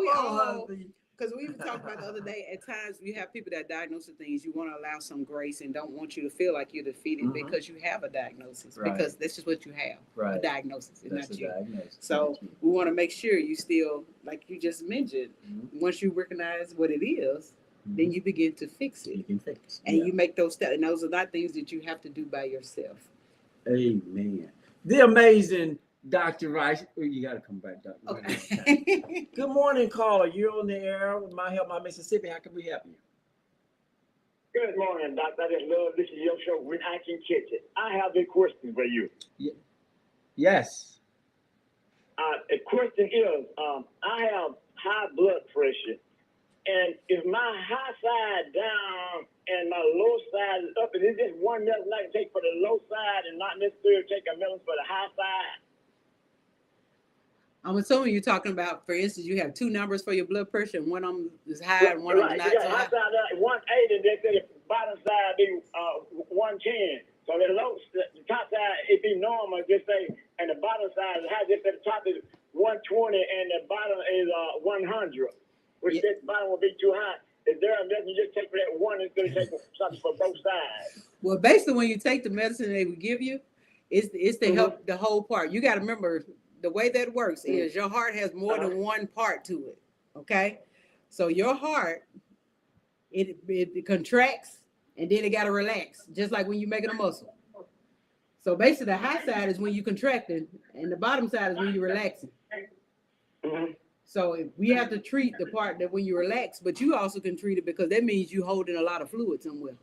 because we even talked about the other day. At times, you have people that diagnose with things. You want to allow some grace and don't want you to feel like you're defeated because you have a diagnosis. Right. Because that's just what you have. Right. A diagnosis. It's That's not a you. diagnosis. So we want to make sure you still, like you just mentioned, once you recognize what it is, then you begin to fix it. You can fix. And you make those steps. And those are not things that you have to do by yourself. Amen. The amazing Dr. Rice. Oh, you got to come back, Dr. Okay. Good morning, caller. You're on the air with My Help, My Mississippi. How can we help you? Good morning, Doctor. I just love this is your show when I can catch it. I have a question for you. Yes. The question is, I have high blood pressure. And if my high side down and my low side is up, and it's just one medicine I can take for the low side and not necessarily take a medicine for the high side? I'm assuming you're talking about, for instance, you have two numbers for your blood pressure, and one of them is high and one of them is not you got so high high. side 180, and they say the bottom side be 110. So the top side it be normal, just say, and the bottom side is high. Just say the top is 120 and the bottom is 100. Which that bottom will be too high. Is there a medicine you just take for that one instead of taking something for both sides? Well, basically, when you take the medicine they would give you, it's to help the whole part. You got to remember the way that works is your heart has more than one part to it. Okay, so your heart it contracts and then it got to relax, just like when you're making a muscle. So basically, the high side is when you're contracting, and the bottom side is when you're relaxing. So if we have to treat the part that when you relax, but you also can treat it because that means you're holding a lot of fluid somewhere.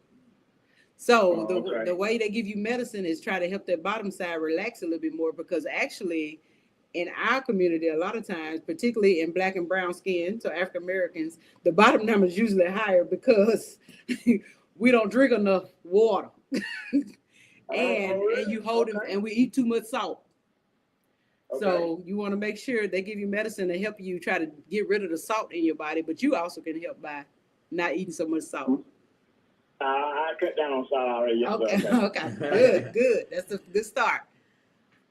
So the way they give you medicine is try to help that bottom side relax a little bit more, because actually in our community, a lot of times, particularly in Black and brown skin, so African Americans, the bottom number is usually higher because we don't drink enough water. and you hold them, and we eat too much salt. So you want to make sure they give you medicine to help you try to get rid of the salt in your body, but you also can help by not eating so much salt. I cut down on salt already. Okay. Good. That's a good start.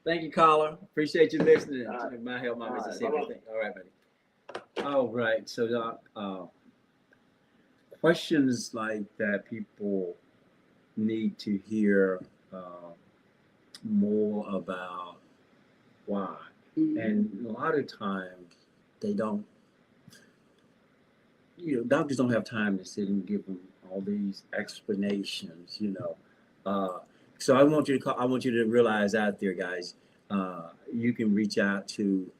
Thank you, caller. Appreciate you listening to My Help, My Mississippi. All right, buddy. All right. So, Doc, questions like that people need to hear more about. Why? And a lot of times they don't, doctors don't have time to sit and give them all these explanations, So I want you to realize out there, guys, you can reach out to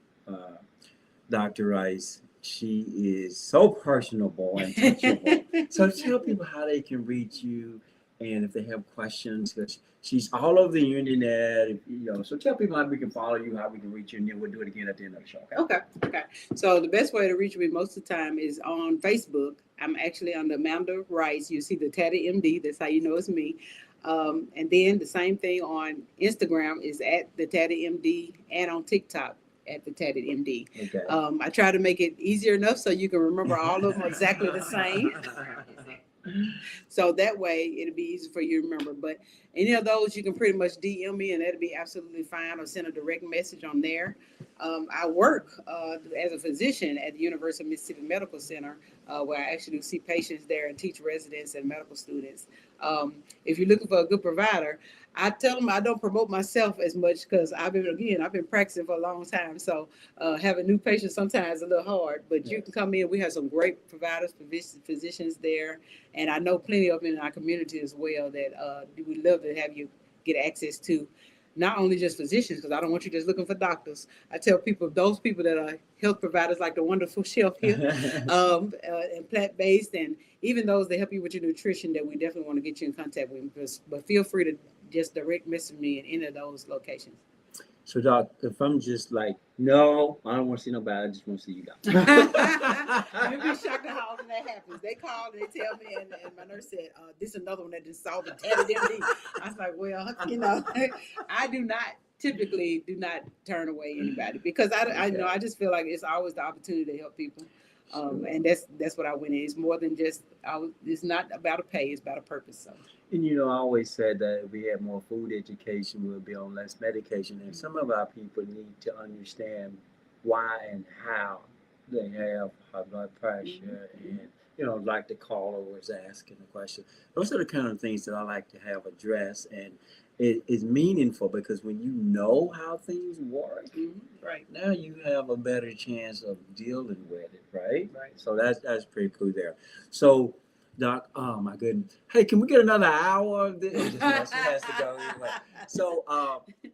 Dr. Rice. She is so personable and touchable. So tell people how they can reach you And if they have questions, 'cause she's all over the internet, so tell people how we can follow you, how we can reach you, and then we'll do it again at the end of the show. Okay. So the best way to reach me most of the time is on Facebook. I'm actually under Amanda Rice. You see the Tatted MD. That's how you know it's me. And then the same thing on Instagram is at the Tatted MD, and on TikTok at the Tatted MD. Okay. I try to make it easier enough so you can remember all of them exactly the same. So that way it'll be easy for you to remember. But any of those, you can pretty much DM me, and that'll be absolutely fine, or send a direct message on there. I work as a physician at the University of Mississippi Medical Center, where I actually see patients there and teach residents and medical students. If you're looking for a good provider, I tell them I don't promote myself as much because I've been practicing for a long time. So having new patients sometimes is a little hard, but you can come in. We have some great providers, physicians there, and I know plenty of them in our community as well that we love to have you get access to. Not only just physicians, because I don't want you just looking for doctors. I tell people, those people that are health providers like the wonderful Shelf here, and plant-based, and even those that help you with your nutrition, that we definitely want to get you in contact with. But feel free to just direct message me in any of those locations. So, Doc, if I'm just like, no, I don't want to see nobody, I just want to see you guys. You'll be shocked at how often that happens. They call, they tell me, and my nurse said, this is another one that just saw the Tatted MD. I was like, well, I typically do not turn away anybody, because I just feel like it's always the opportunity to help people. And that's what I went in. It's more than just, it's not about a pay, it's about a purpose. So. And I always said that if we had more food education, we'll be on less medication. And some of our people need to understand why and how they have high blood pressure, and like the caller was asking the question. Those are the kind of things that I like to have addressed, and it is meaningful, because when you know how things work, right now you have a better chance of dealing with it, right? Right. So that's pretty cool there. So, Doc, oh my goodness. Hey, can we get another hour of this? She has to go anyway. So,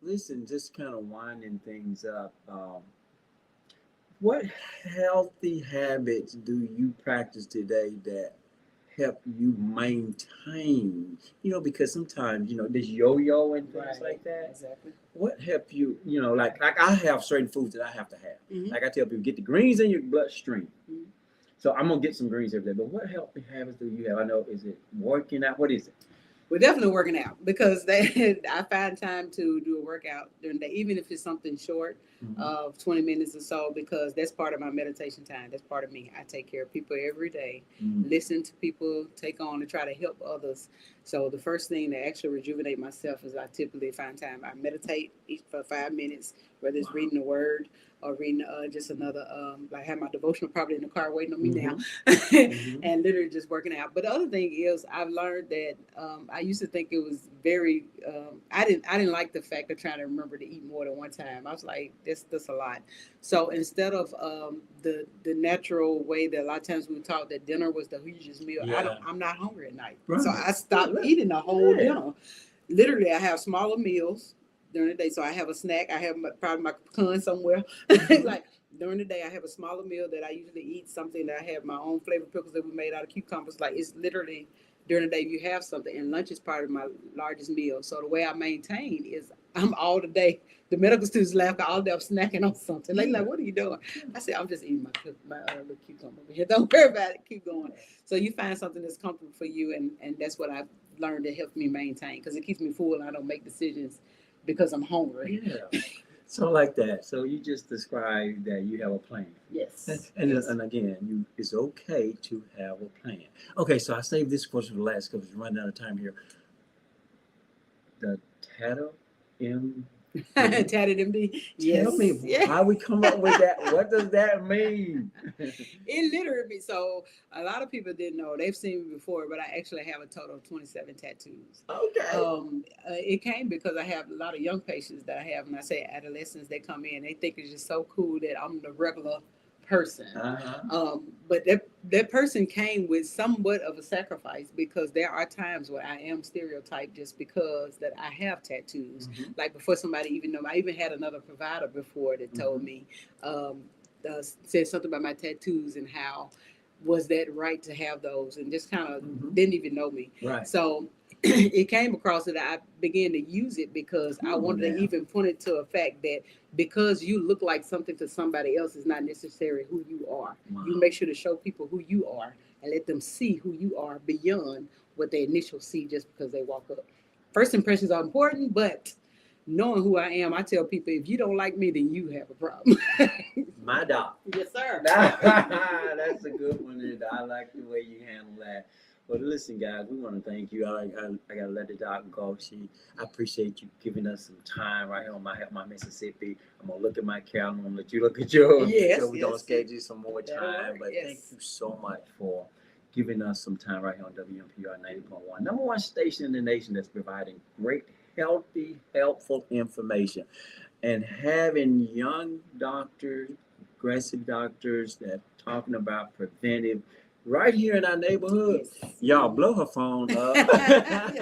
listen, just kind of winding things up. What healthy habits do you practice today that help you maintain? Because sometimes, there's yo-yo and things like that. Exactly. What help you, like I have certain foods that I have to have. Like I tell people, get the greens in your bloodstream. So I'm going to get some greens every day. But what healthy habits do you have? I know, is it working out? What is it? We're definitely working out, because I find time to do a workout during the day, even if it's something short of 20 minutes or so, because that's part of my meditation time. That's part of me. I take care of people every day, listen to people, take on and try to help others. So the first thing to actually rejuvenate myself is I typically find time. I meditate for 5 minutes, whether it's reading the word or reading just another, like I have my devotional probably in the car waiting on me now, and literally just working out. But the other thing is, I've learned that I used to think it was very, I didn't like the fact of trying to remember to eat more than one time. I was like, that's a lot. So instead of the natural way that a lot of times we were taught that dinner was the hugest meal, I'm not hungry at night. Right. So I stopped eating the whole dinner. Literally, I have smaller meals during the day. So I have a snack. I have probably my pecan somewhere. Like during the day, I have a smaller meal that I usually eat, something that I have my own flavored pickles that we made out of cucumbers. Like, it's literally during the day you have something, and lunch is part of my largest meal. So the way I maintain is I'm all the day. The medical students laugh all day. I'm snacking on something. They're like, what are you doing? I said, I'm just eating my little cucumber over here. Don't worry about it. Keep going. So you find something that's comfortable for you, and that's what I've learned to help me maintain, because it keeps me full and I don't make decisions because I'm hungry. Yeah. So like that. So you just described that you have a plan. Yes. And again, it's okay to have a plan. Okay, so I saved this question for last because we're running out of time here. The Tatted MD. Tatted MD. Yes. Tell me how we come up with that. What does that mean? It literally, so a lot of people didn't know. They've seen me before, but I actually have a total of 27 tattoos. Okay. It came because I have a lot of young patients that I have, and I say adolescents, they come in, they think it's just so cool that I'm the regular person. But that person came with somewhat of a sacrifice, because there are times where I am stereotyped just because that I have tattoos. Like before somebody even know, I even had another provider before that told me, said something about my tattoos and how was that right to have those, and just kind of Mhm. didn't even know me. Right. So it came across that I began to use it because I Come on wanted now. to even point it to a fact that because you look like something to somebody else is not necessarily who you are. Wow. You make sure to show people who you are and let them see who you are beyond what they initially see just because they walk up. First impressions are important, but knowing who I am, I tell people if you don't like me, then you have a problem. My dog. Yes, sir. That's a good one. And I like the way you handle that. But listen, guys, we want to thank you. I gotta let the doc go. I appreciate you giving us some time right here on My Help My Mississippi. I'm gonna look at my calendar. I'm gonna let you look at yours. Yes, So we don't yes. schedule some more That'll time. work, But yes. thank you so much for giving us some time right here on WMPR 90.1, number one station in the nation that's providing great, healthy, helpful information, and having young doctors, aggressive doctors that talking about preventive right here in our neighborhood. Yes. Y'all blow her phone up. Yes, thank you.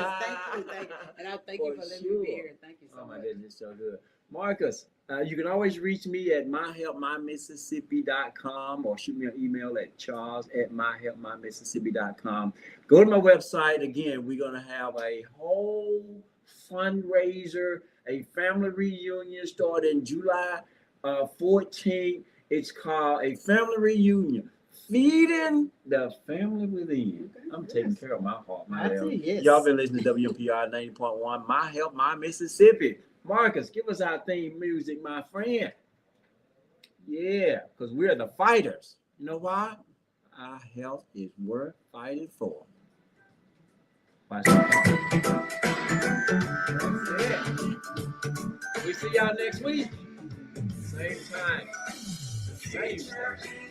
And I thank you For for letting sure. me be here. Thank you so Oh my much. goodness, so good. Marcus, you can always reach me at myhelpmymississippi.com or shoot me an email at charles@myhelpmymississippi.com. Go to my website. Again, we're going to have a whole fundraiser, a family reunion starting July 14th. It's called a family reunion. Feeding the family within. Okay, I'm yes. taking care of my heart, my I health. see, yes. Y'all been listening to WMPR 90.1, My Help, My Mississippi. Marcus, give us our theme music, my friend. Yeah, because we're the fighters. You know why? Our health is worth fighting for. Watch that. That's it. We see y'all next week. Same time. Same station.